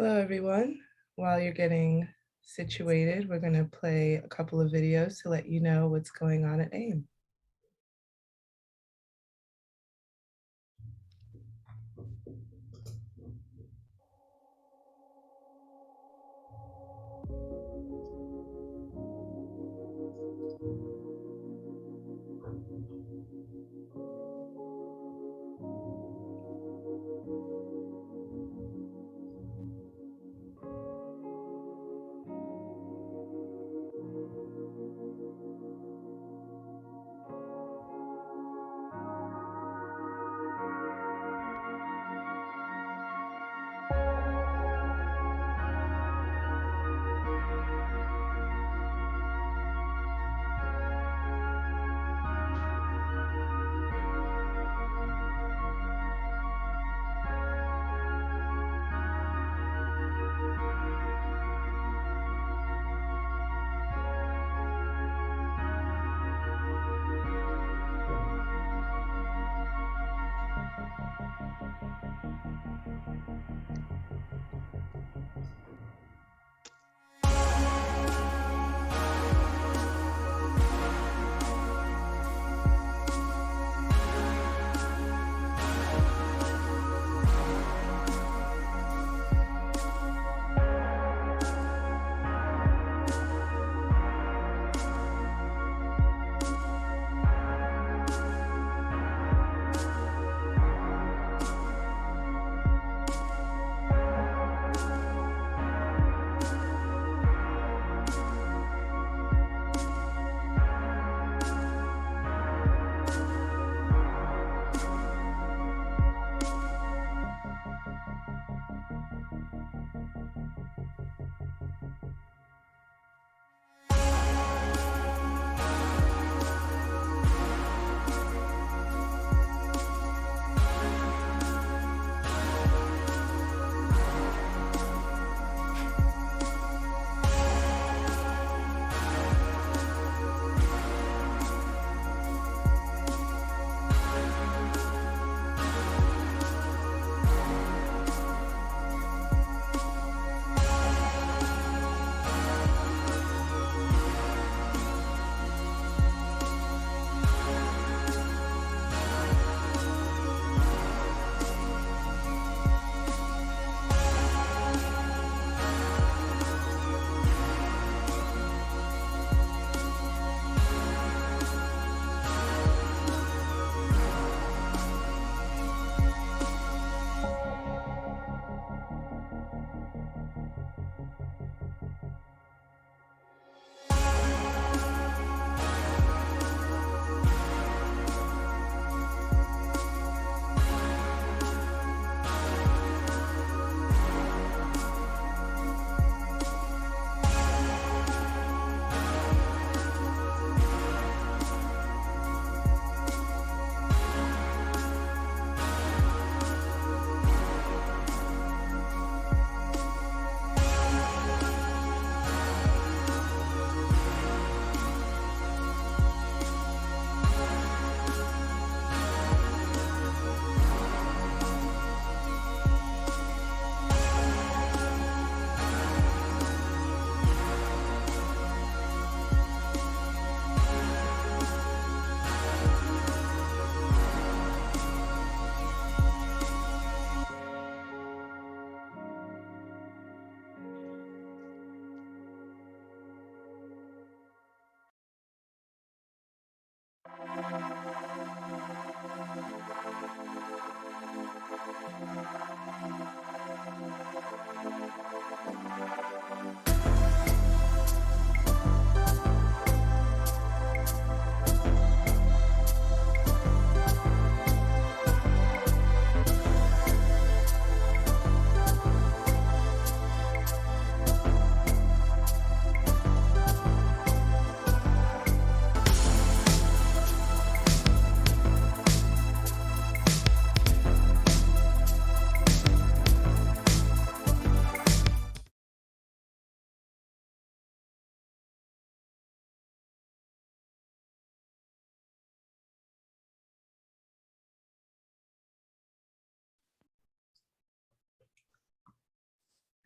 Hello, everyone. While you're getting situated, we're going to play a couple of videos to let you know what's going on at AIM.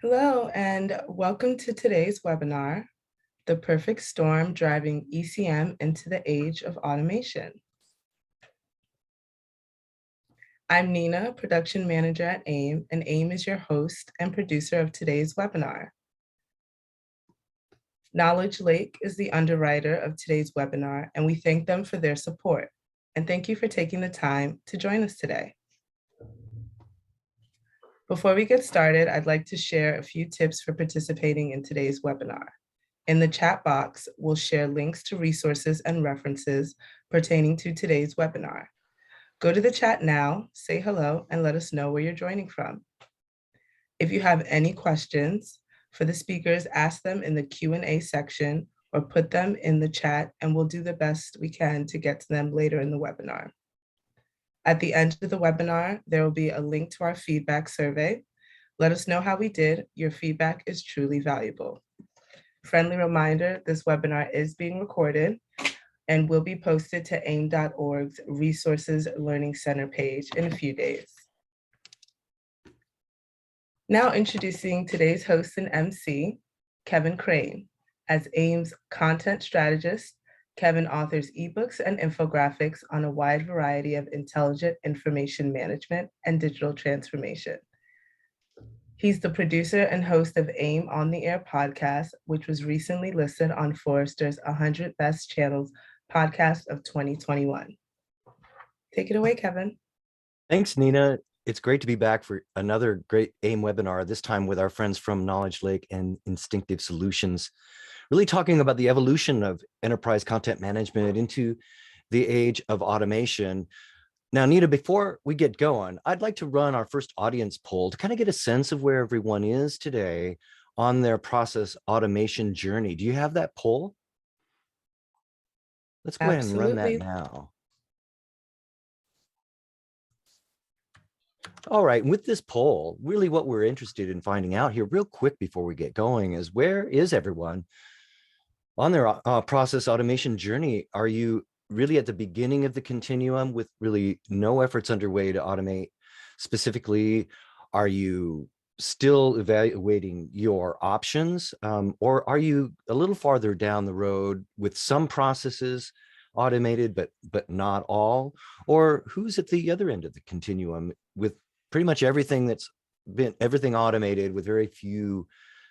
Hello, and welcome to today's webinar, The Perfect Storm Driving ECM into the Age of Automation. I'm Nina, Production Manager at AIM, and AIM is your host and producer of today's webinar. Knowledge Lake is the underwriter of today's webinar, and we thank them for their support. And thank you for taking the time to join us today. Before we get started, I'd like to share a few tips for participating in today's webinar. In the chat box, we'll share links to resources and references pertaining to today's webinar. Go to the chat now, say hello, and let us know where you're joining from. If you have any questions for the speakers, ask them in the Q&A section or put them in the chat, and we'll do the best we can to get to them later in the webinar. At the end of the webinar, there will be a link to our feedback survey. Let us know how we did. Your feedback is truly valuable. Friendly reminder, this webinar is being recorded and will be posted to AIM.org's Resources Learning Center page in a few days. Now introducing today's host and MC, Kevin Crane. As AIM's content strategist, Kevin authors ebooks and infographics on a wide variety of intelligent information management and digital transformation. He's the producer and host of AIM on the Air podcast, which was recently listed on Forrester's 100 Best Channels podcast of 2021. Take it away, Kevin. Thanks, Nina. It's great to be back for another great AIM webinar, this time with our friends from Knowledge Lake and Instinctive Solutions, really talking about the evolution of enterprise content management into the age of automation. Now, Nina, before we get going, I'd like to run our first audience poll to kind of get a sense of where everyone is today on their process automation journey. Do you have that poll? Let's go ahead and run that now. All right, with this poll, really what we're interested in finding out here real quick before we get going is where is everyone on their process automation journey? Are you really at the beginning of the continuum with really no efforts underway to automate? Specifically, are you still evaluating your options, or are you a little farther down the road with some processes automated but not all? Or who's at the other end of the continuum with pretty much everything automated with very few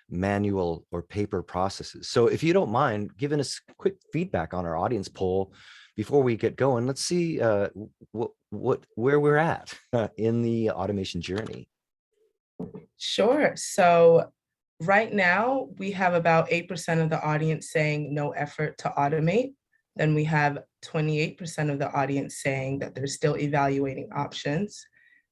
manual or paper processes? So if you don't mind giving us quick feedback on our audience poll before we get going, let's see where we're at in the automation journey. Sure. So right now we have about 8% of the audience saying no effort to automate. Then we have 28% of the audience saying that they're still evaluating options.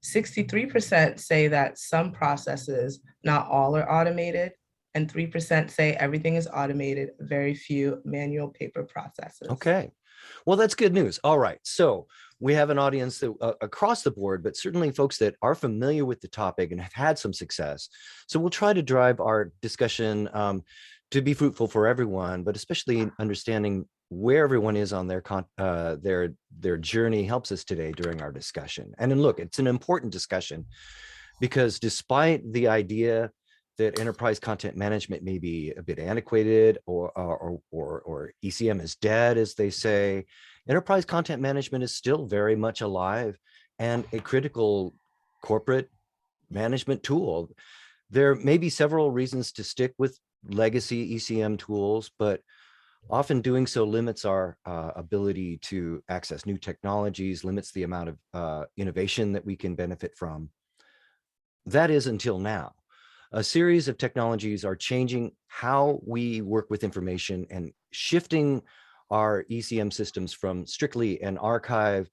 63% say that some processes, not all, are automated, and 3% say everything is automated, very few manual paper processes. Okay, well, that's good news. All right, so we have an audience that across the board, but certainly folks that are familiar with the topic and have had some success. So we'll try to drive our discussion to be fruitful for everyone, but especially understanding where everyone is on their journey helps us today during our discussion. And then look, it's an important discussion because despite the idea that enterprise content management may be a bit antiquated or ECM is dead, as they say, enterprise content management is still very much alive and a critical corporate management tool. There may be several reasons to stick with legacy ECM tools, but often doing so limits our ability to access new technologies, limits the amount of innovation that we can benefit from. That is until now. A series of technologies are changing how we work with information and shifting our ECM systems from strictly an archive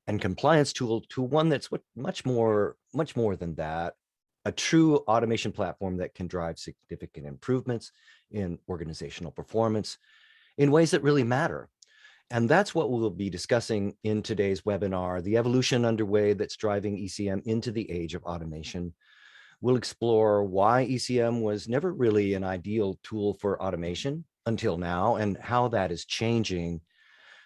and compliance tool to one that's much more than that, a true automation platform that can drive significant improvements in organizational performance in ways that really matter. And that's what we'll be discussing in today's webinar, the evolution underway that's driving ECM into the age of automation. We'll explore why ECM was never really an ideal tool for automation until now and how that is changing,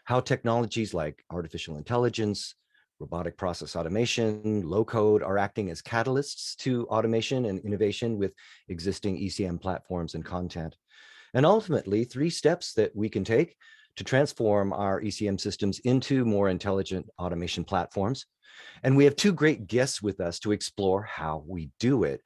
how technologies like artificial intelligence, robotic process automation, low code are acting as catalysts to automation and innovation with existing ECM platforms and content. And ultimately, 3 steps that we can take to transform our ECM systems into more intelligent automation platforms. And we have 2 great guests with us to explore how we do it.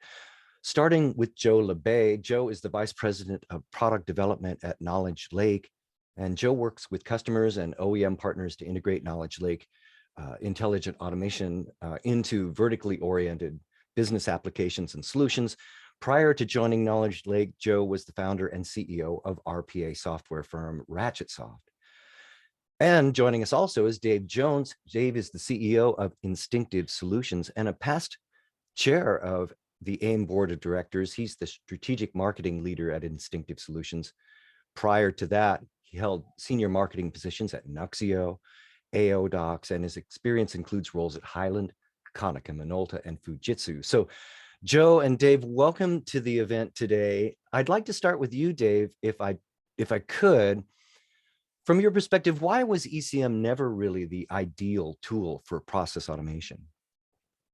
Starting with Joe LeBay. Joe is the Vice President of Product Development at Knowledge Lake. And Joe works with customers and OEM partners to integrate Knowledge Lake intelligent automation into vertically oriented business applications and solutions. Prior to joining Knowledge Lake, Joe was the founder and CEO of RPA software firm RatchetSoft. And joining us also is Dave Jones. Dave is the CEO of Instinctive Solutions and a past chair of the AIM Board of Directors. He's the strategic marketing leader at Instinctive Solutions. Prior to that, he held senior marketing positions at Nuxio, AO Docs, and his experience includes roles at Highland, Konica Minolta, and Fujitsu. So Joe and Dave, welcome to the event today. I'd like to start with you, Dave, if I could. From your perspective, why was ECM never really the ideal tool for process automation?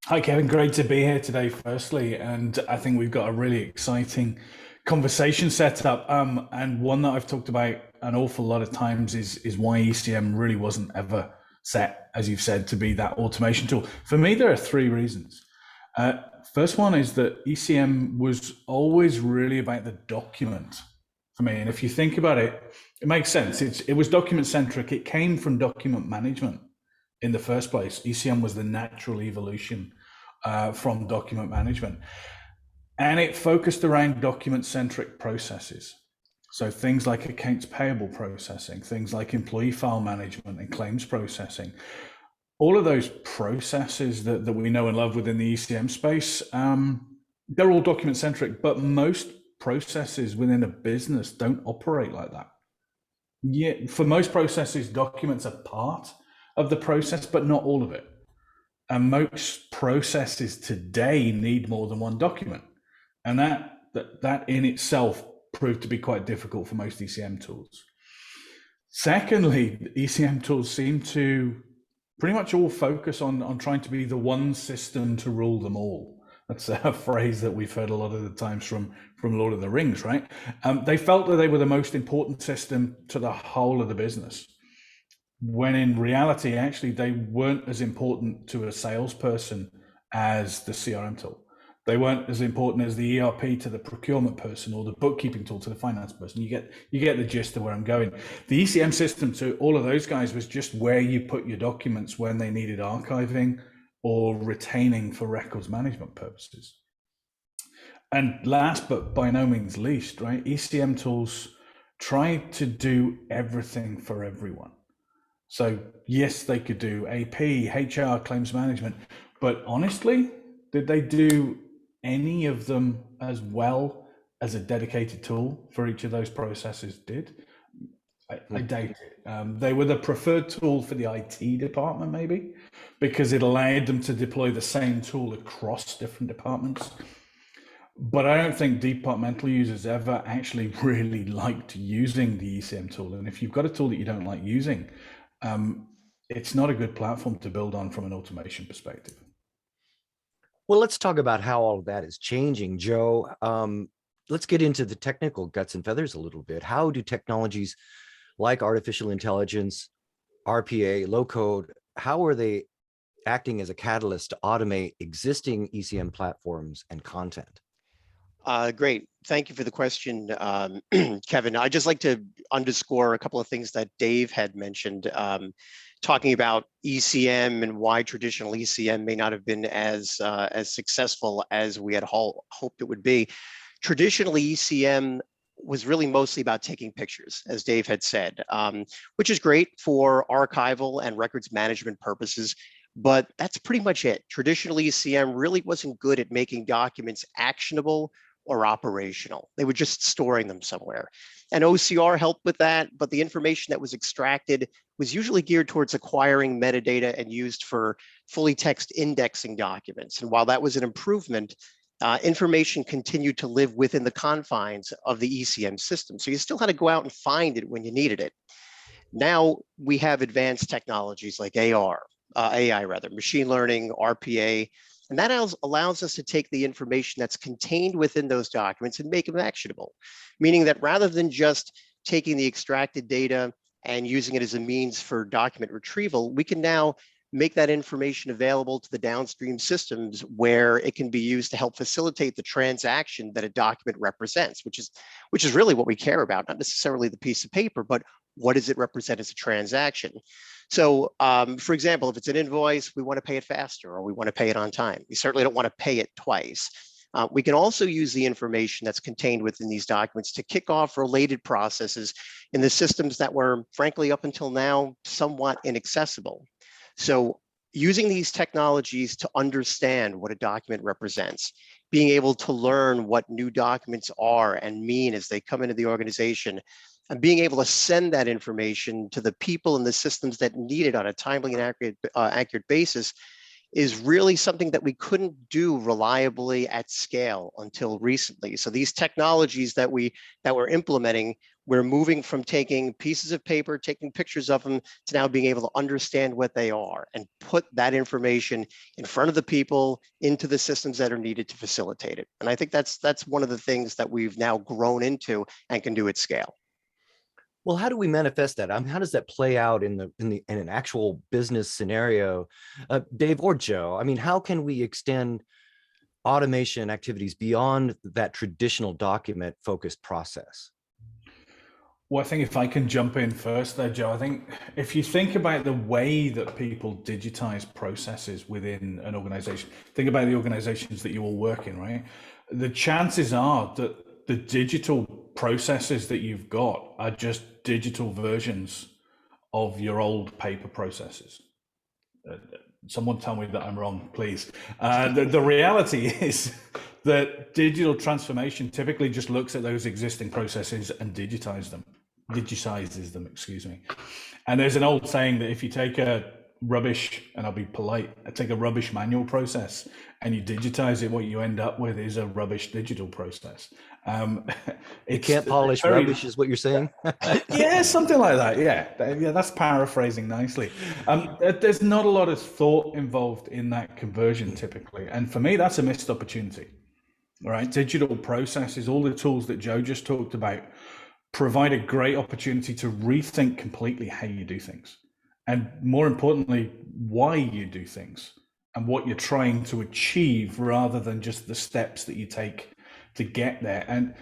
Hi, Kevin. Great to be here today, firstly. And I think we've got a really exciting conversation set up. And one that I've talked about an awful lot of times is why ECM really wasn't ever set, as you've said, to be that automation tool. For me, there are 3 reasons. First one is that ECM was always really about the document for me. And if you think about it, it makes sense. It was document centric. It came from document management in the first place. ECM was the natural evolution from document management. And it focused around document-centric processes. So things like accounts payable processing, things like employee file management and claims processing. All of those processes that we know and love within the ECM space, they're all document-centric, but most processes within a business don't operate like that. Yet for most processes, documents are part of the process, but not all of it. And most processes today need more than one document. And that in itself proved to be quite difficult for most ECM tools. Secondly, ECM tools seem to pretty much all focus on trying to be the one system to rule them all. That's a phrase that we've heard a lot of the times from Lord of the Rings, right? They felt that they were the most important system to the whole of the business, when in reality, actually, they weren't as important to a salesperson as the CRM tool. They weren't as important as the ERP to the procurement person or the bookkeeping tool to the finance person. You get the gist of where I'm going. The ECM system to all of those guys was just where you put your documents when they needed archiving or retaining for records management purposes. And last but by no means least, right, ECM tools try to do everything for everyone. So yes, they could do AP, HR, claims management, but honestly, did they do any of them as well as a dedicated tool for each of those processes did? I doubt it. They were the preferred tool for the IT department, maybe, because it allowed them to deploy the same tool across different departments. But I don't think departmental users ever actually really liked using the ECM tool. And if you've got a tool that you don't like using, it's not a good platform to build on from an automation perspective. Well, let's talk about how all of that is changing, Joe. Let's get into the technical guts and feathers a little bit. How do technologies like artificial intelligence, RPA, low code, how are they acting as a catalyst to automate existing ECM platforms and content? Great. Thank you for the question, Kevin. I'd just like to underscore a couple of things that Dave had mentioned, talking about ECM and why traditional ECM may not have been as successful as we had hoped it would be. Traditional ECM was really mostly about taking pictures, as Dave had said, which is great for archival and records management purposes. But that's pretty much it. Traditional ECM really wasn't good at making documents actionable or operational. They were just storing them somewhere. And OCR helped with that, but the information that was extracted was usually geared towards acquiring metadata and used for fully text indexing documents. And while that was an improvement, information continued to live within the confines of the ECM system. So you still had to go out and find it when you needed it. Now we have advanced technologies like AR, AI rather, machine learning, RPA, and that allows us to take the information that's contained within those documents and make them actionable, meaning that rather than just taking the extracted data and using it as a means for document retrieval, we can now make that information available to the downstream systems where it can be used to help facilitate the transaction that a document represents, which is really what we care about, not necessarily the piece of paper, but what does it represent as a transaction? So for example, if it's an invoice, we want to pay it faster or we want to pay it on time. We certainly don't want to pay it twice. We can also use the information that's contained within these documents to kick off related processes in the systems that were, frankly, up until now, somewhat inaccessible. So using these technologies to understand what a document represents, being able to learn what new documents are and mean as they come into the organization, and being able to send that information to the people and the systems that need it on a timely and accurate basis is really something that we couldn't do reliably at scale until recently. So these technologies that we're implementing, we're moving from taking pieces of paper, taking pictures of them, to now being able to understand what they are and put that information in front of the people into the systems that are needed to facilitate it. And I think that's one of the things that we've now grown into and can do at scale. Well, how do we manifest that? I mean, how does that play out in an actual business scenario, Dave or Joe? I mean, how can we extend automation activities beyond that traditional document focused process? Well, I think if I can jump in first there, Joe, I think if you think about the way that people digitize processes within an organization, think about the organizations that you all work in, right? The chances are that the digital processes that you've got are just digital versions of your old paper processes. Someone tell me that I'm wrong, please. The reality is that digital transformation typically just looks at those existing processes and digitizes them, excuse me. And there's an old saying that if you take a rubbish, and I'll be polite, take a rubbish manual process and you digitize it, what you end up with is a rubbish digital process. You can't polish rubbish is what you're saying? Yeah, something like that. Yeah, that's paraphrasing nicely. There's not a lot of thought involved in that conversion typically. And for me, that's a missed opportunity. All right, digital processes, all the tools that Joe just talked about, provide a great opportunity to rethink completely how you do things. And more importantly, why you do things and what you're trying to achieve rather than just the steps that you take to get there. And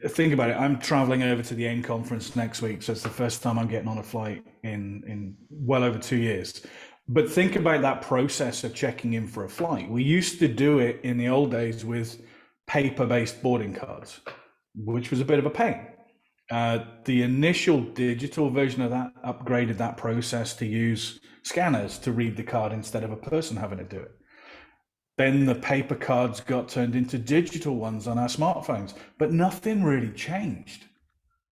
think about it, I'm traveling over to the END conference next week. So it's the first time I'm getting on a flight in well over 2 years. But think about that process of checking in for a flight. We used to do it in the old days with paper-based boarding cards, which was a bit of a pain. The initial digital version of that upgraded that process to use scanners to read the card instead of a person having to do it. Then the paper cards got turned into digital ones on our smartphones, but nothing really changed.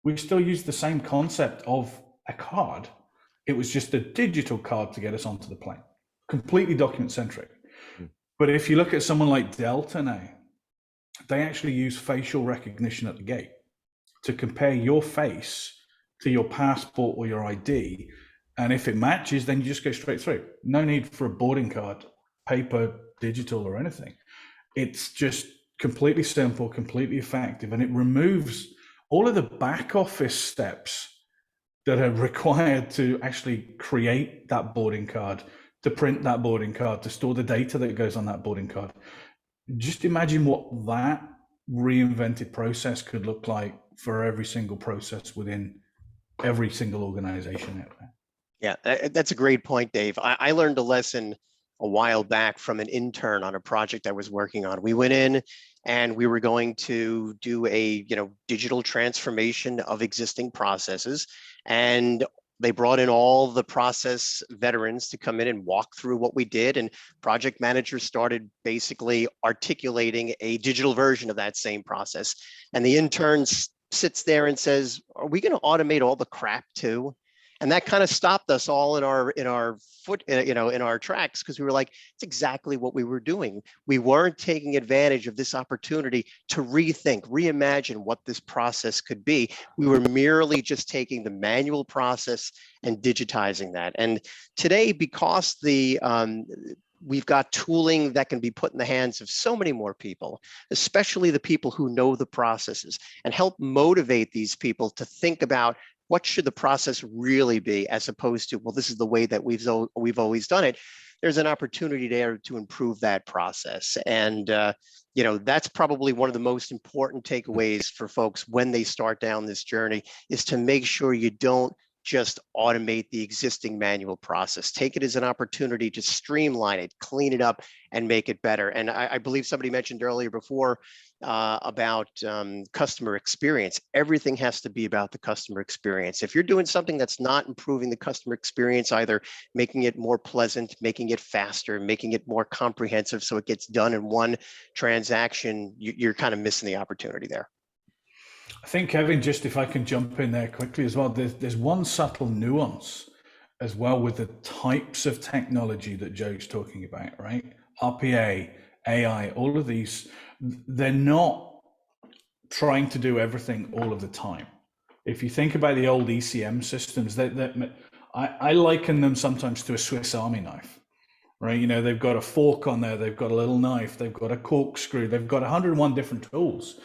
We still use the same concept of a card. It was just a digital card to get us onto the plane, completely document centric. But if you look at someone like Delta now, they actually use facial recognition at the gate to compare your face to your passport or your ID. And if it matches, then you just go straight through. No need for a boarding card, paper, digital, or anything. It's just completely simple, completely effective, and it removes all of the back office steps that are required to actually create that boarding card, to print that boarding card, to store the data that goes on that boarding card. Just imagine what that reinvented process could look like for every single process within every single organization out there. Yeah, that's a great point, Dave. I learned a lesson a while back from an intern on a project I was working on. We went in and we were going to do a digital transformation of existing processes, and they brought in all the process veterans to come in and walk through what we did, and project managers started basically articulating a digital version of that same process. And the intern sits there and says, "Are we going to automate all the crap too?" And that kind of stopped us all in our foot, in our tracks, because we were like, it's exactly what we were doing. We weren't taking advantage of this opportunity to rethink, reimagine what this process could be. We were merely just taking the manual process and digitizing that. And today, because we've got tooling that can be put in the hands of so many more people, especially the people who know the processes, and help motivate these people to think about what should the process really be, as opposed to, well, this is the way that we've always done it. There's an opportunity there to improve that process. And that's probably one of the most important takeaways for folks when they start down this journey, is to make sure you don't just automate the existing manual process. Take it as an opportunity to streamline it, clean it up, and make it better. And I believe somebody mentioned earlier before about customer experience. Everything has to be about the customer experience. If you're doing something that's not improving the customer experience, either making it more pleasant, making it faster, making it more comprehensive so it gets done in one transaction, you're kind of missing the opportunity there. I think, Kevin, just if I can jump in there quickly as well, there's one subtle nuance as well with the types of technology that Joe's talking about, right? RPA, AI, all of these, they're not trying to do everything all of the time. If you think about the old ECM systems, I liken them sometimes to a Swiss Army knife, right? You know, they've got a fork on there, they've got a little knife, they've got a corkscrew, they've got 101 different tools.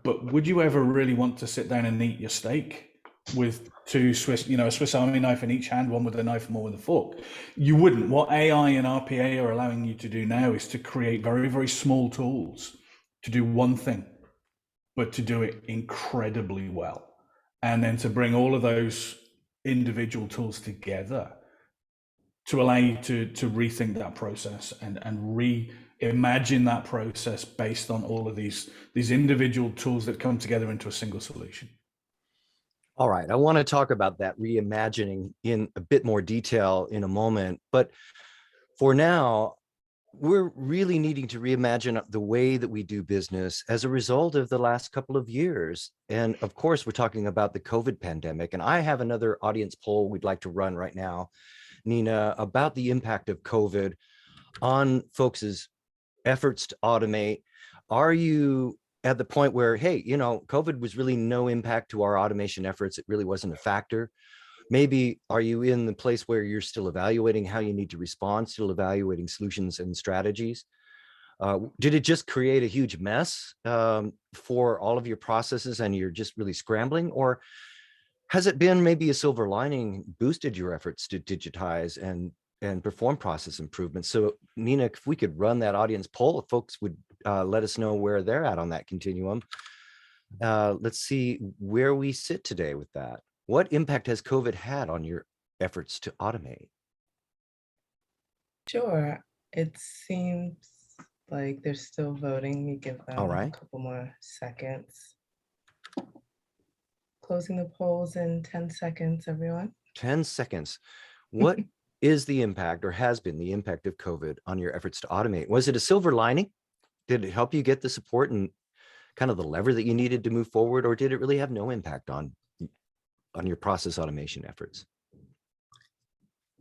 But would you ever really want to sit down and eat your steak with two Swiss, a Swiss Army knife in each hand, one with a knife and one with a fork? You wouldn't. What AI and RPA are allowing you to do now is to create very, very small tools to do one thing, but to do it incredibly well. And then to bring all of those individual tools together to allow you to rethink that process and reimagine that process based on all of these individual tools that come together into a single solution. All right, I want to talk about that reimagining in a bit more detail in a moment, but for now, we're really needing to reimagine the way that we do business as a result of the last couple of years. And of course, we're talking about the COVID pandemic, and I have another audience poll we'd like to run right now, Nina, about the impact of COVID on folks' efforts to automate. Are you at the point where, hey, COVID was really no impact to our automation efforts? It really wasn't a factor. Maybe are you in the place where you're still evaluating how you need to respond, still evaluating solutions and strategies? Did it just create a huge mess for all of your processes and you're just really scrambling? Or has it been maybe a silver lining, boosted your efforts to digitize and perform process improvements? So Nina, if we could run that audience poll, if folks would let us know where they're at on that continuum. Let's see where we sit today with that. What impact has COVID had on your efforts to automate? Sure. It seems like they're still voting. We give them a couple more seconds. Closing the polls in 10 seconds, everyone. 10 seconds. What is the impact, or has been the impact, of COVID on your efforts to automate? Was it a silver lining? Did it help you get the support and kind of the lever that you needed to move forward, or did it really have no impact on your process automation efforts?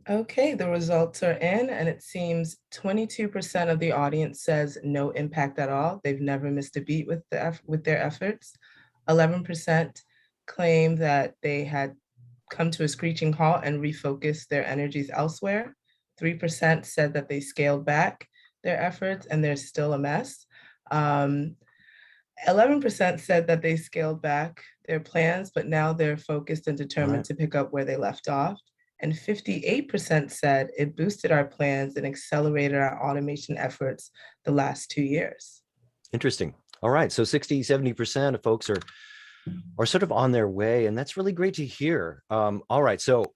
Okay, the results are in, and it seems 22% of the audience says no impact at all. They've never missed a beat with their efforts. 11% claim that they had come to a screeching halt and refocused their energies elsewhere. 3% said that they scaled back their efforts and they're still a mess. 11% said that they scaled back their plans, but now they're focused and determined to pick up where they left off. And 58% said it boosted our plans and accelerated our automation efforts the last 2 years. Interesting. All right. So 60, 70% of folks are sort of on their way, and that's really great to hear. All right. So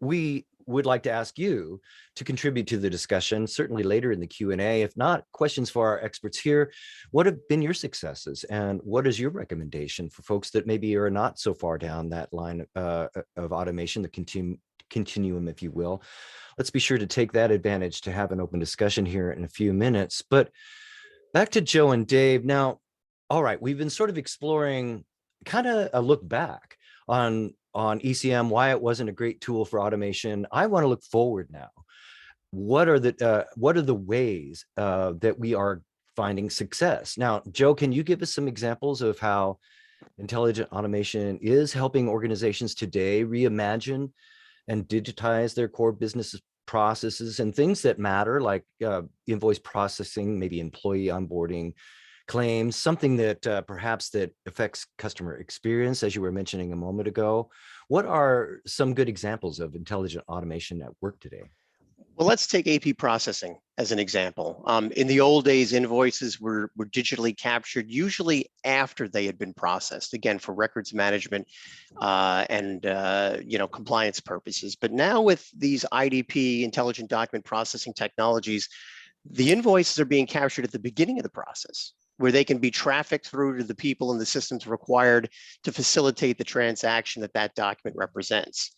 we would like to ask you to contribute to the discussion, certainly later in the Q&A. If not, questions for our experts here. What have been your successes, and what is your recommendation for folks that maybe are not so far down that line of automation, the continuum, if you will? Let's be sure to take that advantage to have an open discussion here in a few minutes. But back to Joe and Dave. Now, all right, we've been sort of exploring kind of a look back on on ECM, why it wasn't a great tool for automation. I want to look forward now. What are the ways that we are finding success? Now, Joe, can you give us some examples of how intelligent automation is helping organizations today reimagine and digitize their core business processes and things that matter, like invoice processing, maybe employee onboarding, claims, something that perhaps that affects customer experience, as you were mentioning a moment ago? What are some good examples of intelligent automation at work today? Well, let's take AP processing as an example. In the old days, invoices were digitally captured, usually after they had been processed, again, for records management and compliance purposes. But now with these IDP, intelligent document processing technologies, the invoices are being captured at the beginning of the process, where they can be trafficked through to the people and the systems required to facilitate the transaction that document represents.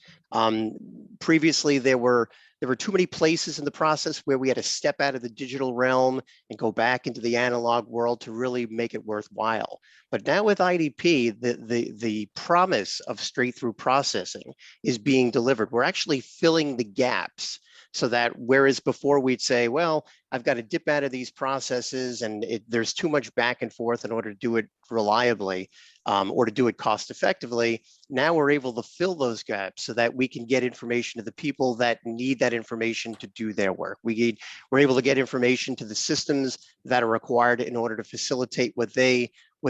Previously, there were too many places in the process where we had to step out of the digital realm and go back into the analog world to really make it worthwhile. But now with IDP, the promise of straight through processing is being delivered. We're actually filling the gaps, so that whereas before we'd say, well, I've got to dip out of these processes and there's too much back and forth in order to do it reliably or to do it cost effectively, now we're able to fill those gaps so that we can get information to the people that need that information to do their work. We're able to get information to the systems that are required in order to facilitate what they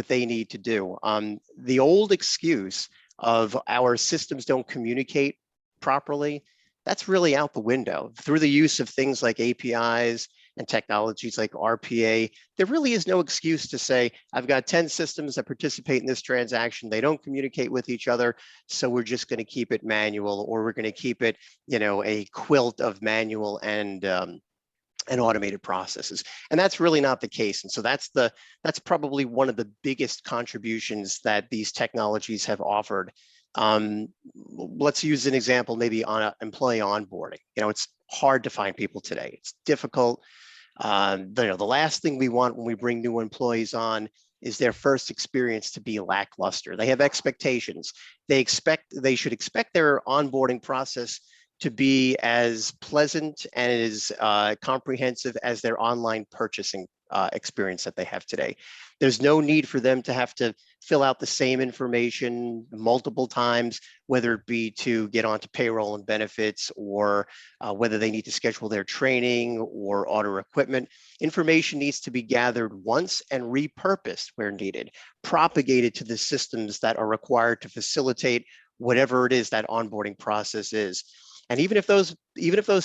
need to do. The old excuse of our systems don't communicate properly, that's really out the window. Through the use of things like APIs and technologies like RPA, there really is no excuse to say, I've got 10 systems that participate in this transaction. They don't communicate with each other, so we're just going to keep it manual, or we're going to keep it, a quilt of manual and automated processes. And that's really not the case. And so that's probably one of the biggest contributions that these technologies have offered. Let's use an example maybe on employee onboarding. It's hard to find people today. It's difficult. The last thing we want when we bring new employees on is their first experience to be lackluster. They have expectations. They should expect their onboarding process to be as pleasant and as comprehensive as their online purchasing experience that they have today. There's no need for them to have to fill out the same information multiple times, whether it be to get onto payroll and benefits, or whether they need to schedule their training or order equipment. Information needs to be gathered once and repurposed where needed, propagated to the systems that are required to facilitate whatever it is that onboarding process is. And even if those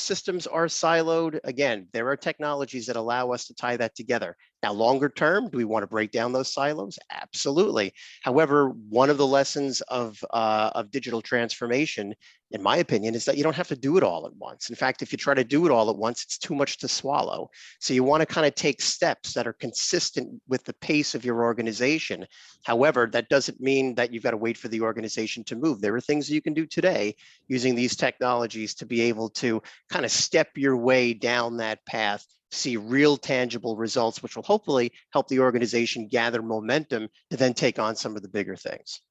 systems are siloed, again, there are technologies that allow us to tie that together. Now, longer term, do we want to break down those silos? Absolutely. However, one of the lessons of digital transformation, in my opinion, is that you don't have to do it all at once. In fact, if you try to do it all at once, it's too much to swallow. So you want to kind of take steps that are consistent with the pace of your organization. However, that doesn't mean that you've got to wait for the organization to move. There are things you can do today using these technologies to be able to kind of step your way down that path, see real tangible results, which will hopefully help the organization gather momentum to then take on some of the bigger things.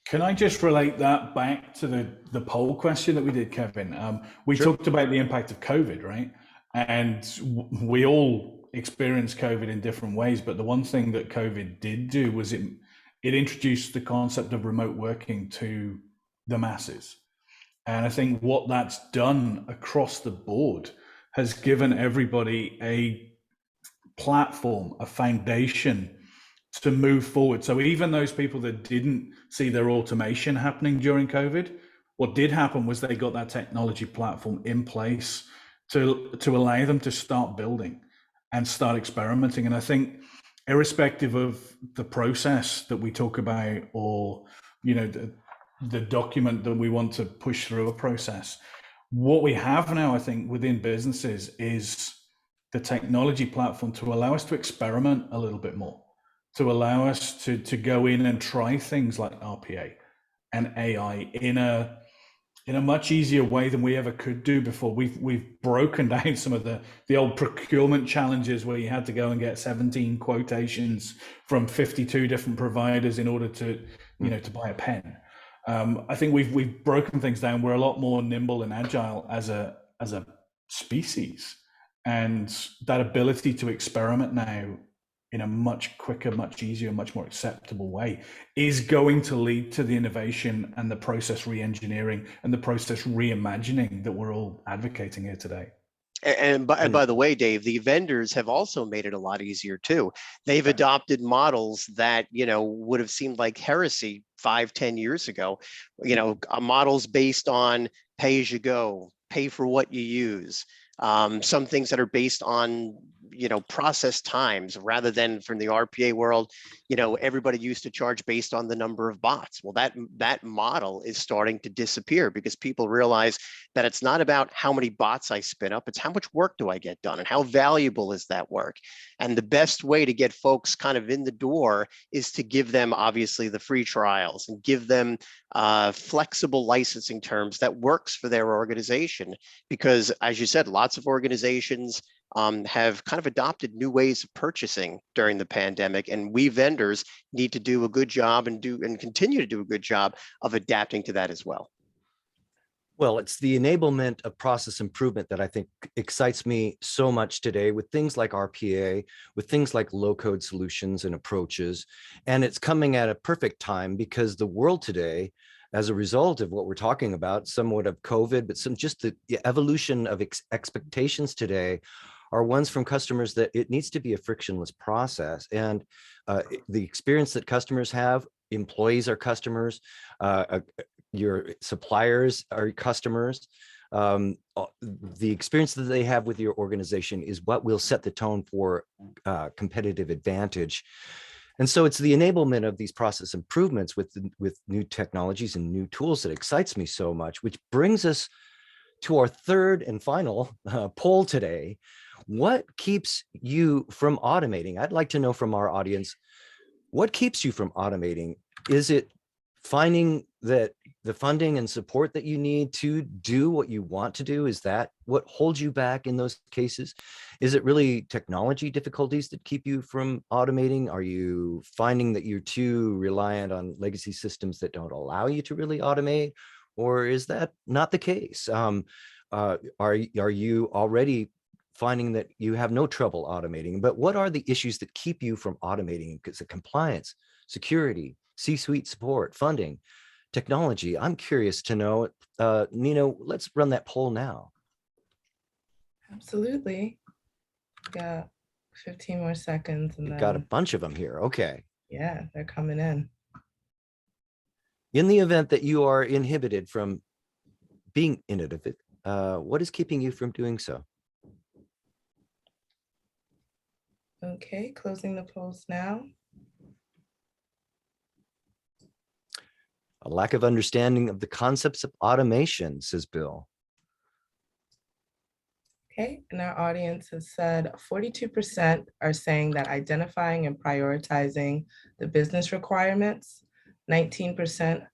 Can I just relate that back to the poll question that we did, Kevin? We Sure. talked about the impact of COVID, right? And we all experienced COVID in different ways, but the one thing that COVID did do was it introduced the concept of remote working to the masses. And I think what that's done across the board has given everybody a platform, a foundation to move forward. So even those people that didn't see their automation happening during COVID, what did happen was they got that technology platform in place to allow them to start building and start experimenting. And I think irrespective of the process that we talk about, or the document that we want to push through a process, what we have now, I think, within businesses is the technology platform to allow us to experiment a little bit more, to allow us to go in and try things like RPA and AI in a much easier way than we ever could do before. We've broken down some of the old procurement challenges where you had to go and get 17 quotations from 52 different providers in order to to buy a pen. I think we've broken things down. We're a lot more nimble and agile as a species, and that ability to experiment now in a much quicker, much easier, much more acceptable way is going to lead to the innovation and the process re-engineering and the process reimagining that we're all advocating here today. And by the way, Dave, the vendors have also made it a lot easier too. They've adopted models that, would have seemed like heresy 5-10 years ago, models based on pay as you go, pay for what you use. Some things that are based on, process times rather than from the RPA world, everybody used to charge based on the number of bots. Well, that model is starting to disappear because people realize that it's not about how many bots I spin up, it's how much work do I get done and how valuable is that work. And the best way to get folks kind of in the door is to give them obviously the free trials and give them flexible licensing terms that works for their organization. Because as you said, lots of organizations have kind of adopted new ways of purchasing during the pandemic, and we vendors need to do a good job and continue to do a good job of adapting to that as well. Well, it's the enablement of process improvement that I think excites me so much today with things like RPA, with things like low code solutions and approaches. And it's coming at a perfect time because the world today, as a result of what we're talking about, somewhat of COVID, but just the evolution of expectations today are ones from customers that it needs to be a frictionless process. And the experience that customers have, employees are customers, your suppliers are customers. The experience that they have with your organization is what will set the tone for competitive advantage. And so it's the enablement of these process improvements with new technologies and new tools that excites me so much, which brings us to our third and final poll today. What keeps you from automating? I'd like to know from our audience, what keeps you from automating? Is it finding that the funding and support that you need to do what you want to do? Is that what holds you back in those cases? Is it really technology difficulties that keep you from automating? Are you finding that you're too reliant on legacy systems that don't allow you to really automate? Or is that not the case? Are you already finding that you have no trouble automating? But what are the issues that keep you from automating? Because of compliance, security, C-suite support, funding, technology. I'm curious to know, Nino, let's run that poll now. Absolutely. Got 15 more seconds. And We've then, got a bunch of them here. Okay. yeah, they're coming in. In the event that you are inhibited from being innovative, what is keeping you from doing so? Okay, closing the polls now. A lack of understanding of the concepts of automation, says Bill. Okay, and our audience has said 42% are saying that identifying and prioritizing the business requirements, 19%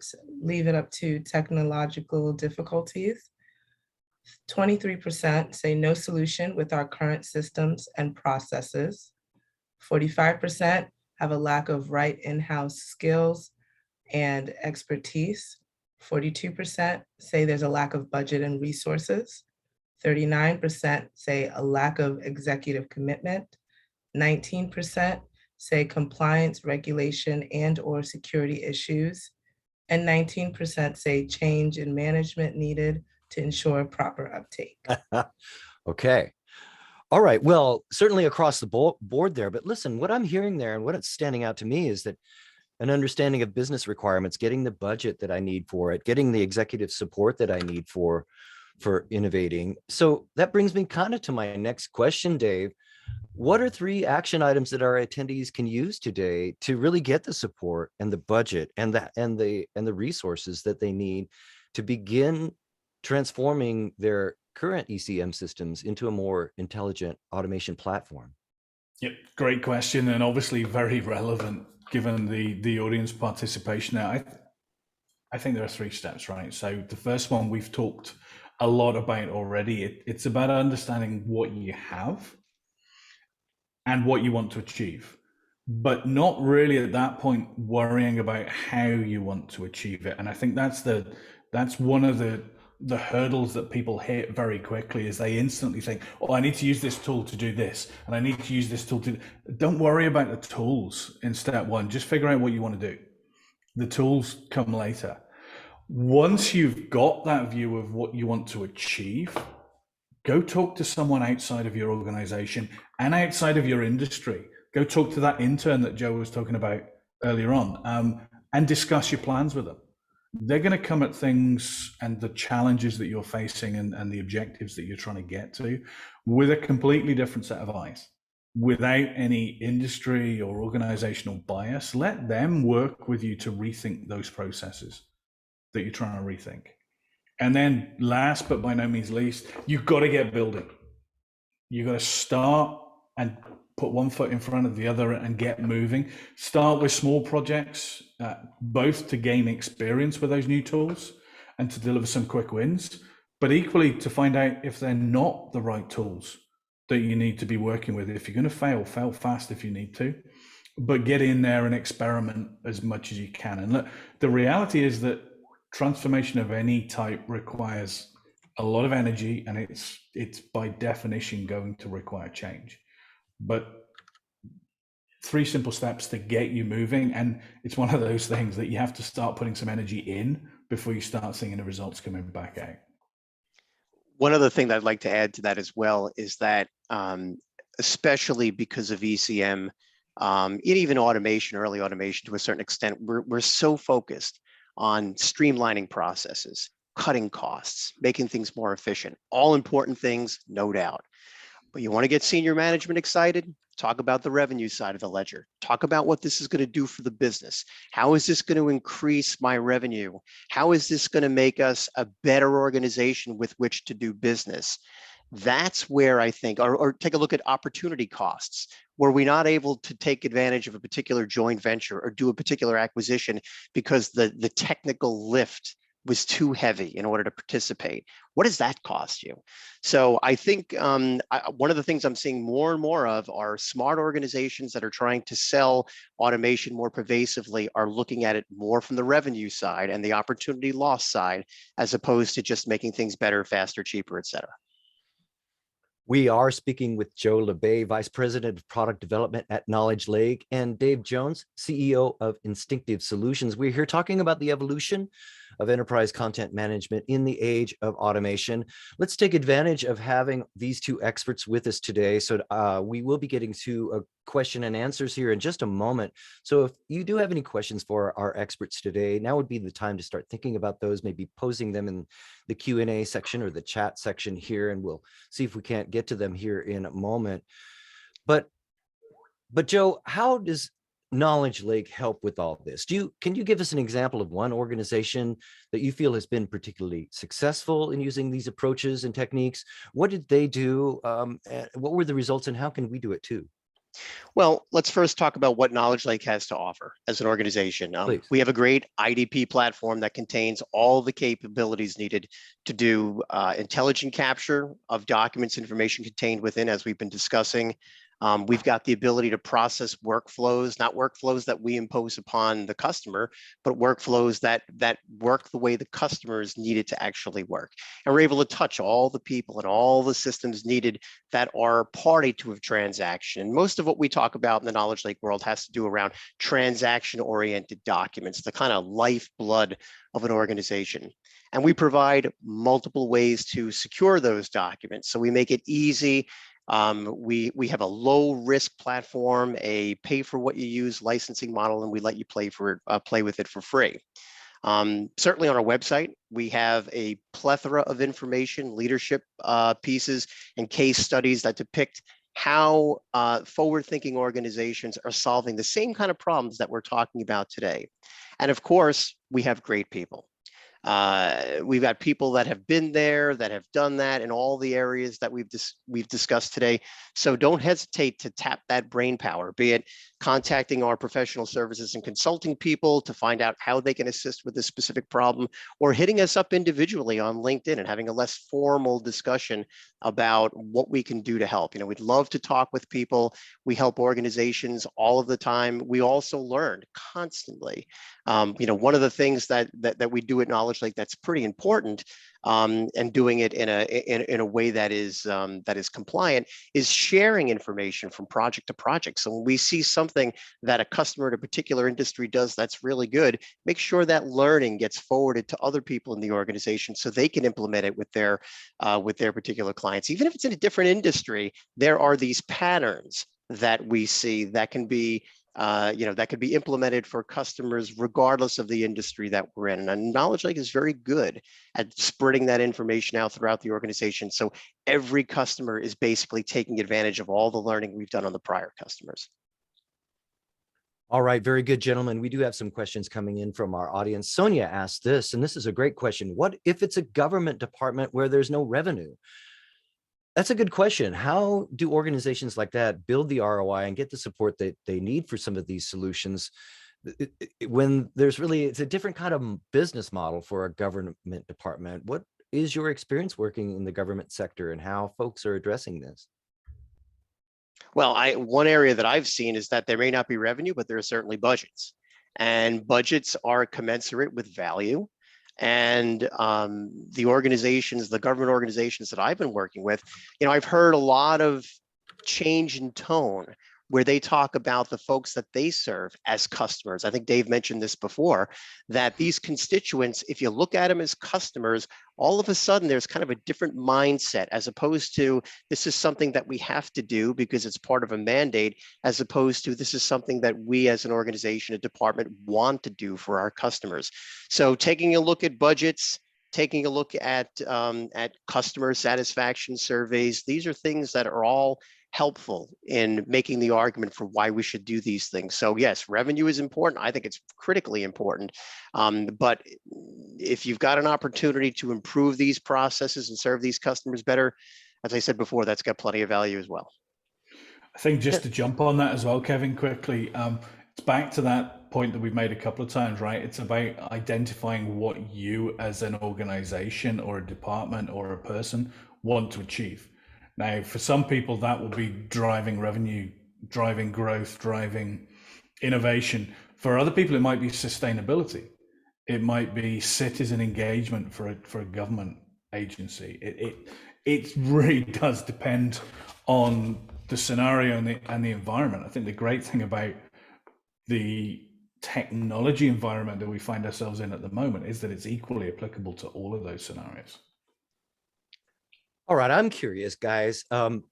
leave it up to technological difficulties, 23% say no solution with our current systems and processes, 45% have a lack of right in-house skills and expertise, 42% say there's a lack of budget and resources, 39% say a lack of executive commitment, 19% say compliance, regulation, and/or security issues, and 19% say change in management needed to ensure proper uptake. Okay. All right. Well, certainly across the board there, but listen, what I'm hearing there and what it's standing out to me is that an understanding of business requirements, getting the budget that I need for it, getting the executive support that I need for innovating. So that brings me kind of to my next question, Dave. What are 3 action items that our attendees can use today to really get the support and the budget and the resources that they need to begin transforming their current ECM systems into a more intelligent automation platform? Yep, great question, and obviously very relevant given the audience participation. Now, I think there are 3 steps, right? So the first one we've talked a lot about already. It's about understanding what you have and what you want to achieve. but not really at that point worrying about how you want to achieve it. And I think that's one of the hurdles that people hit very quickly, is they instantly think, oh, I need to use this tool to do this, and I need to use this tool to. Don't worry about the tools in step one. Just figure out what you want to do. The tools come later. Once you've got that view of what you want to achieve, go talk to someone outside of your organization and outside of your industry. Go talk to that intern that Joe was talking about earlier on, and discuss your plans with them. They're going to come at things and the challenges that you're facing and the objectives that you're trying to get to with a completely different set of eyes, without any industry or organizational bias. Let them work with you to rethink those processes that you're trying to rethink. And then last but by no means least, you've got to get building. You've got to start and put one foot in front of the other and get moving. Start with small projects, both to gain experience with those new tools and to deliver some quick wins, but equally to find out if they're not the right tools that you need to be working with. If you're going to fail fast if you need to, but get in there and experiment as much as you can. And look, the reality is that transformation of any type requires a lot of energy, and it's by definition going to require change. But 3 simple steps to get you moving, and it's one of those things that you have to start putting some energy in before you start seeing the results coming back out. One other thing that I'd like to add to that as well is that, especially because of ECM, and even automation, early automation to a certain extent, we're so focused on streamlining processes, cutting costs, making things more efficient. All important things, no doubt. But you want to get senior management excited? Talk about the revenue side of the ledger. Talk about what this is going to do for the business. How is this going to increase my revenue? How is this going to make us a better organization with which to do business? That's where I think, or take a look at opportunity costs. Were we not able to take advantage of a particular joint venture or do a particular acquisition because the technical lift was too heavy in order to participate? What does that cost you? So I think one of the things I'm seeing more and more of are smart organizations that are trying to sell automation more pervasively are looking at it more from the revenue side and the opportunity loss side, as opposed to just making things better, faster, cheaper, et cetera. We are speaking with Joe LeBay, Vice President of Product Development at Knowledge Lake, and Dave Jones, CEO of Instinctive Solutions. We're here talking about the evolution of enterprise content management in the age of automation. Let's take advantage of having these 2 experts with us today. So we will be getting to a question and answers here in just a moment. So if you do have any questions for our experts today, now would be the time to start thinking about those, maybe posing them in the Q&A section or the chat section here, and we'll see if we can't get to them here in a moment. But Joe, how does Knowledge Lake help with all this? Can you give us an example of one organization that you feel has been particularly successful in using these approaches and techniques? What did they do? What were the results, and how can we do it too? Well, let's first talk about what Knowledge Lake has to offer as an organization. We have a great IDP platform that contains all the capabilities needed to do intelligent capture of documents, information contained within, as we've been discussing. We've got the ability to process workflows, not workflows that we impose upon the customer, but workflows that work the way the customers need it to actually work. And we're able to touch all the people and all the systems needed that are party to a transaction. Most of what we talk about in the Knowledge Lake world has to do around transaction-oriented documents, the kind of lifeblood of an organization. And we provide multiple ways to secure those documents. So we make it easy. We have a low risk platform, a pay for what you use licensing model, and we let you play with it for free. Certainly on our website, we have a plethora of information, leadership pieces, and case studies that depict how forward-thinking organizations are solving the same kind of problems that we're talking about today. And of course, we have great people. We've got people that have been there, that have done that in all the areas that we've discussed today. So don't hesitate to tap that brain power, be it contacting our professional services and consulting people to find out how they can assist with this specific problem, or hitting us up individually on LinkedIn and having a less formal discussion about what we can do to help. You know, we'd love to talk with people. We help organizations all of the time. We also learn constantly. You know, one of the things that we do at Knowledge Lake that's pretty important, and doing it in a way that is compliant, is sharing information from project to project. So when we see something that a customer in a particular industry does that's really good, make sure that learning gets forwarded to other people in the organization so they can implement it with their particular clients. Even if it's in a different industry, there are these patterns that we see that can be that could be implemented for customers regardless of the industry that we're in. And Knowledge Lake is very good at spreading that information out throughout the organization. So every customer is basically taking advantage of all the learning we've done on the prior customers. All right, very good, gentlemen. We do have some questions coming in from our audience. Sonia asked this, and this is a great question. What if it's a government department where there's no revenue? That's a good question. How do organizations like that build the ROI and get the support that they need for some of these solutions when it's a different kind of business model for a government department? What is your experience working in the government sector and how folks are addressing this? Well, one area that I've seen is that there may not be revenue, but there are certainly budgets, and budgets are commensurate with value. And the government organizations that I've been working with, you know, I've heard a lot of change in tone where they talk about the folks that they serve as customers. I think Dave mentioned this before, that these constituents, if you look at them as customers, all of a sudden there's kind of a different mindset, as opposed to this is something that we have to do because it's part of a mandate, as opposed to this is something that we as an organization, a department, want to do for our customers. So taking a look at budgets, taking a look at customer satisfaction surveys, these are things that are all helpful in making the argument for why we should do these things. So yes, revenue is important. I think it's critically important. But if you've got an opportunity to improve these processes and serve these customers better, as I said before, that's got plenty of value as well. I think just to jump on that as well, Kevin, quickly, it's back to that point that we've made a couple of times, right? It's about identifying what you as an organization or a department or a person want to achieve. Now, for some people, that will be driving revenue, driving growth, driving innovation. For other people, it might be sustainability. It might be citizen engagement for a government agency. It really does depend on the scenario and the environment. I think the great thing about the technology environment that we find ourselves in at the moment is that it's equally applicable to all of those scenarios. All right, I'm curious, guys. I'm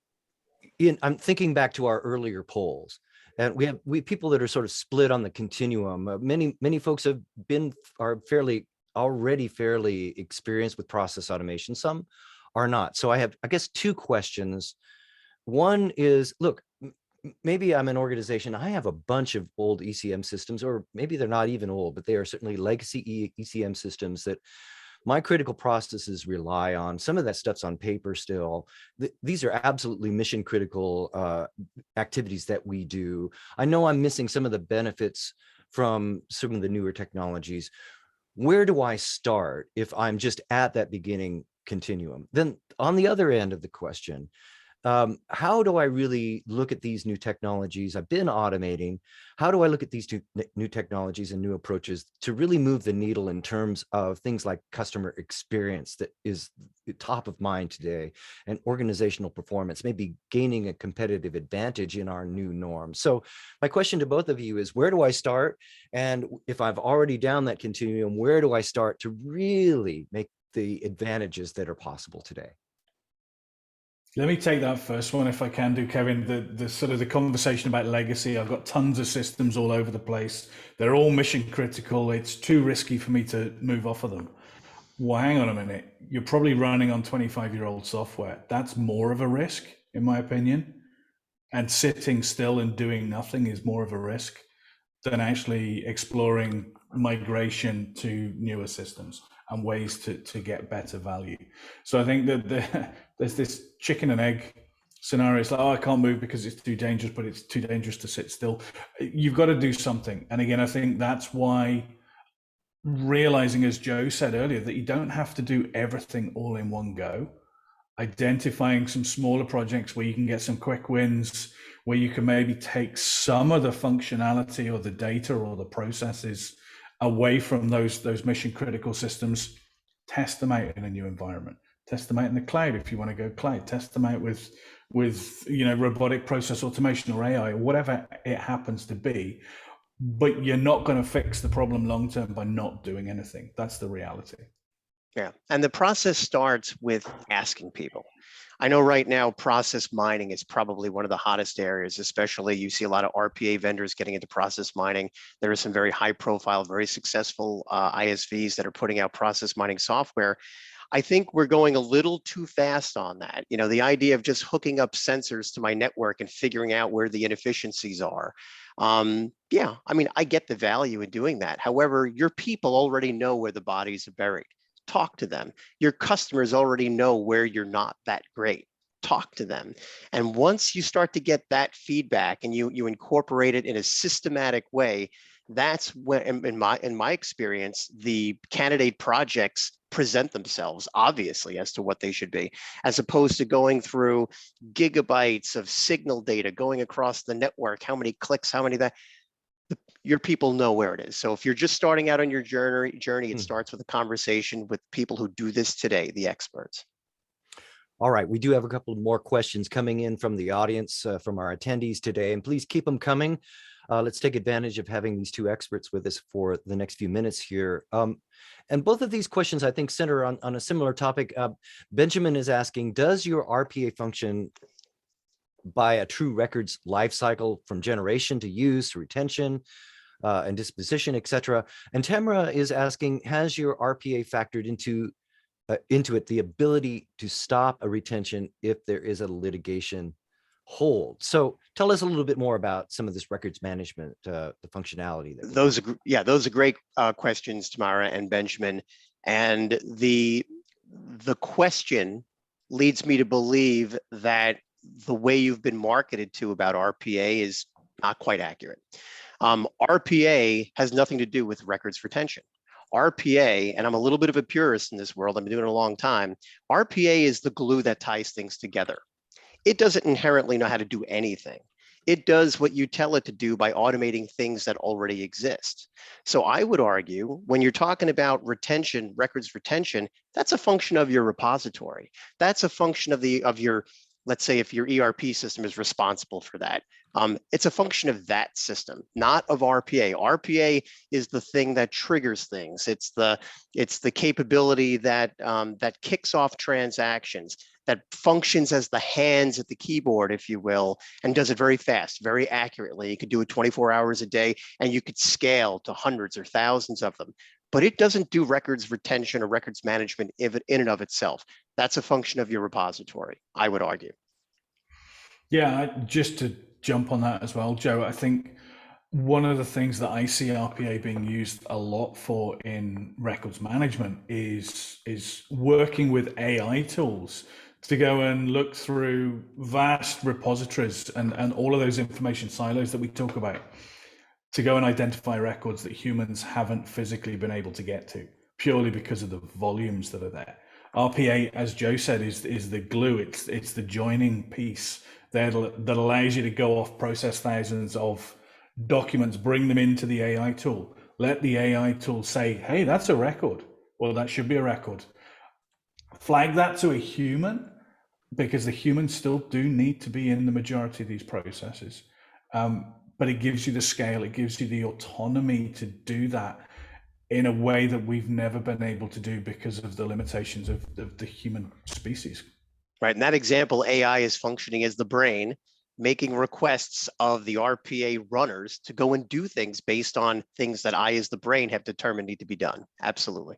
thinking back to our earlier polls, and we have people that are sort of split on the continuum. Many folks are already fairly experienced with process automation. Some are not. So I have, I guess, two questions. One is, look, maybe I'm an organization, I have a bunch of old ECM systems, or maybe they're not even old, but they are certainly legacy ECM systems that my critical processes rely on. Some of that stuff's on paper still. These are absolutely mission critical activities that we do. I know I'm missing some of the benefits from some of the newer technologies. Where do I start if I'm just at that beginning continuum? Then on the other end of the question, how do I really look at these new technologies? I've been automating. How do I look at these new technologies and new approaches to really move the needle in terms of things like customer experience that is top of mind today, and organizational performance, maybe gaining a competitive advantage in our new norms? So my question to both of you is, where do I start? And if I've already down that continuum, where do I start to really make the advantages that are possible today? Let me take that first one if I can do, Kevin. The sort of the conversation about legacy. I've got tons of systems all over the place. They're all mission critical. It's too risky for me to move off of them. Well, hang on a minute. You're probably running on 25-year-old software. That's more of a risk, in my opinion. And sitting still and doing nothing is more of a risk than actually exploring migration to newer systems. and ways to get better value. So I think that there's this chicken and egg scenario. It's like, oh, I can't move because it's too dangerous, but it's too dangerous to sit still. You've got to do something. And again, I think that's why realizing, as Joe said earlier, that you don't have to do everything all in one go. Identifying some smaller projects where you can get some quick wins, where you can maybe take some of the functionality or the data or the processes away from those mission critical systems, test them out in a new environment, test them out in the cloud if you want to go cloud, test them out with robotic process automation or AI or whatever it happens to be. But you're not going to fix the problem long term by not doing anything. That's the reality. Yeah, and the process starts with asking people. I know right now process mining is probably one of the hottest areas, especially you see a lot of RPA vendors getting into process mining. There are some very high profile, very successful ISVs that are putting out process mining software. I think we're going a little too fast on that. You know, the idea of just hooking up sensors to my network and figuring out where the inefficiencies are. Yeah, I mean, I get the value in doing that. However, your people already know where the bodies are buried. Talk to them. Your customers already know where you're not that great. Talk to them. And once you start to get that feedback and you incorporate it in a systematic way, that's when, in my experience, the candidate projects present themselves obviously as to what they should be, as opposed to going through gigabytes of signal data going across the network, how many clicks, how many that. Your people know where it is. So if you're just starting out on your journey, it starts with a conversation with people who do this today, the experts. All right, we do have a couple more questions coming in from the audience, from our attendees today, and please keep them coming. Let's take advantage of having these two experts with us for the next few minutes here. And both of these questions, I think, center on a similar topic. Benjamin is asking, does your RPA function by a true records life cycle from generation to use to retention and disposition, etc.? And Tamara is asking, has your RPA factored into it the ability to stop a retention if there is a litigation hold? So tell us a little bit more about some of this records management, the functionality. Those are great questions, Tamara and Benjamin. And the question leads me to believe that the way you've been marketed to about RPA is not quite accurate. RPA has nothing to do with records retention. RPA, and I'm a little bit of a purist in this world, I've been doing it a long time, RPA is the glue that ties things together. It doesn't inherently know how to do anything. It does what you tell it to do by automating things that already exist. So I would argue when you're talking about retention, records retention, that's a function of your repository. That's a function of your, let's say if your ERP system is responsible for that. It's a function of that system, not of RPA. RPA is the thing that triggers things. It's the capability that that kicks off transactions, that functions as the hands at the keyboard, if you will, and does it very fast, very accurately. You could do it 24 hours a day, and you could scale to hundreds or thousands of them. But it doesn't do records retention or records management in and of itself. That's a function of your repository, I would argue. Yeah, just to jump on that as well, Joe, I think one of the things that I see RPA being used a lot for in records management is working with AI tools to go and look through vast repositories and all of those information silos that we talk about, to go and identify records that humans haven't physically been able to get to, purely because of the volumes that are there. RPA, as Joe said, is the glue. It's the joining piece that allows you to go off, process thousands of documents, bring them into the AI tool. Let the AI tool say, hey, that's a record, or that should be a record. Flag that to a human, because the humans still do need to be in the majority of these processes. But it gives you the scale, it gives you the autonomy to do that in a way that we've never been able to do because of the limitations of the human species. Right, in that example, AI is functioning as the brain, making requests of the RPA runners to go and do things based on things that I, as the brain, have determined need to be done. Absolutely.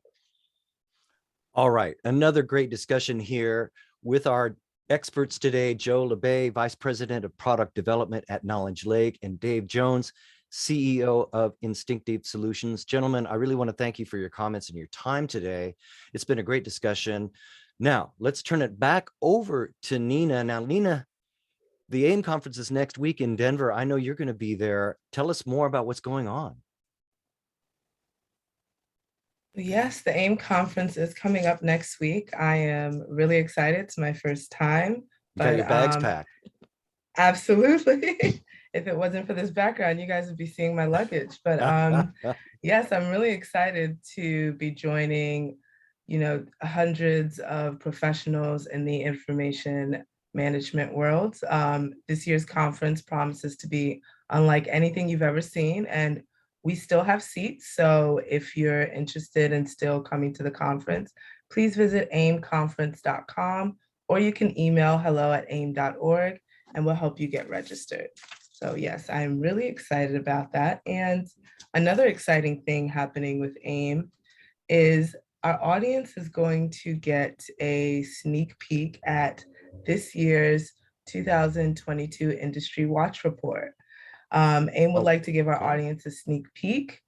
All right, another great discussion here with our experts today, Joe LeBay, Vice President of Product Development at Knowledge Lake, and Dave Jones, CEO of Instinctive Solutions. Gentlemen, I really want to thank you for your comments and your time today. It's been a great discussion. Now, let's turn it back over to Nina. Now, Nina, the AIM conference is next week in Denver. I know you're going to be there. Tell us more about what's going on. Yes, the AIM conference is coming up next week. I am really excited. It's my first time. You got your bags packed. Absolutely. If it wasn't for this background, you guys would be seeing my luggage. But yes, I'm really excited to be joining, hundreds of professionals in the information management world. This year's conference promises to be unlike anything you've ever seen, and we still have seats. So if you're interested in still coming to the conference, please visit aimconference.com, or you can email hello@aim.org and we'll help you get registered. So yes, I'm really excited about that. And another exciting thing happening with AIM is our audience is going to get a sneak peek at this year's 2022 Industry Watch Report. AIM would like to give our audience a sneak peek,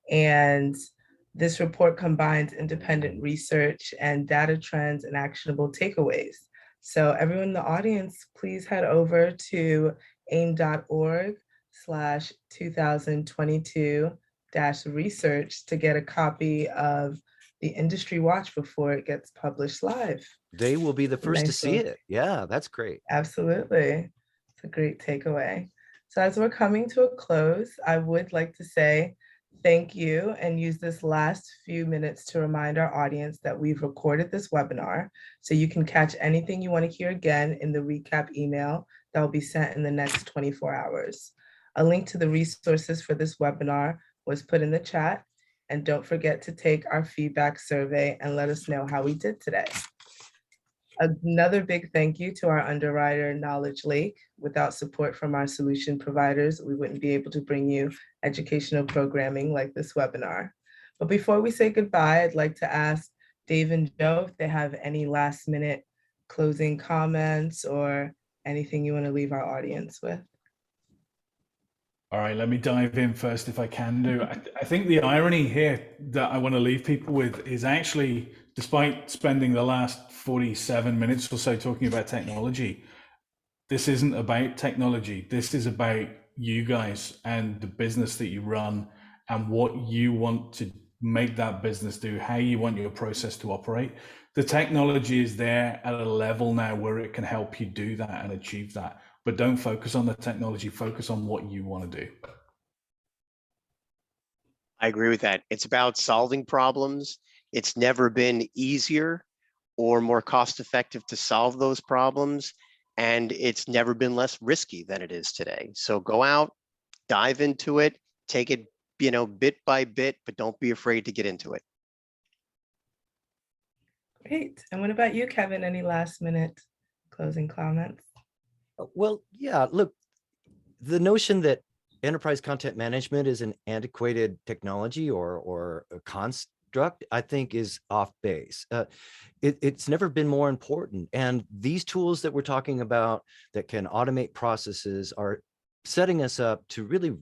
and this report combines independent research and data trends and actionable takeaways. So everyone in the audience, please head over to aim.org/2022-research to get a copy of the Industry Watch before it gets published live. They will be the first to see it. Yeah, that's great. Absolutely. It's a great takeaway. So as we're coming to a close, I would like to say thank you and use this last few minutes to remind our audience that we've recorded this webinar, so you can catch anything you want to hear again in the recap email that will be sent in the next 24 hours. A link to the resources for this webinar was put in the chat, and don't forget to take our feedback survey and let us know how we did today. Another big thank you to our underwriter, Knowledge Lake. Without support from our solution providers, we wouldn't be able to bring you educational programming like this webinar. But before we say goodbye, I'd like to ask Dave and Joe if they have any last minute closing comments or anything you want to leave our audience with. All right, let me dive in first if I can do. I think the irony here that I want to leave people with is actually, despite spending the last 47 minutes or so talking about technology, this isn't about technology. This is about you guys and the business that you run and what you want to make that business do, how you want your process to operate. The technology is there at a level now where it can help you do that and achieve that. But don't focus on the technology, focus on what you want to do. I agree with that. It's about solving problems. It's never been easier or more cost-effective to solve those problems, and it's never been less risky than it is today. So go out, dive into it, take it, bit by bit, but don't be afraid to get into it. Great. And what about you, Kevin? Any last minute closing comments? Well, yeah, look, the notion that enterprise content management is an antiquated technology or a construct, I think is off base. It's never been more important. And these tools that we're talking about that can automate processes are setting us up to really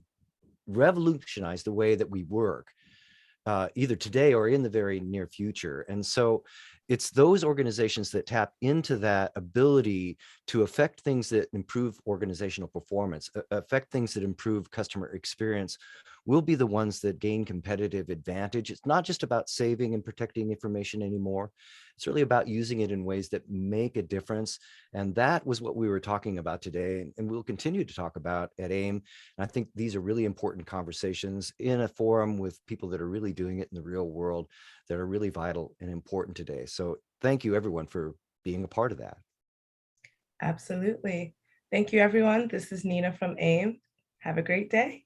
revolutionize the way that we work, either today or in the very near future. And so it's those organizations that tap into that ability to affect things that improve organizational performance, affect things that improve customer experience, will be the ones that gain competitive advantage. It's not just about saving and protecting information anymore. It's really about using it in ways that make a difference. And that was what we were talking about today, and we'll continue to talk about at AIM. And I think these are really important conversations in a forum with people that are really doing it in the real world, that are really vital and important today. So thank you everyone for being a part of that. Absolutely. Thank you, everyone. This is Nina from AIM. Have a great day.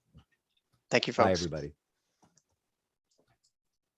Thank you, folks. Bye, everybody.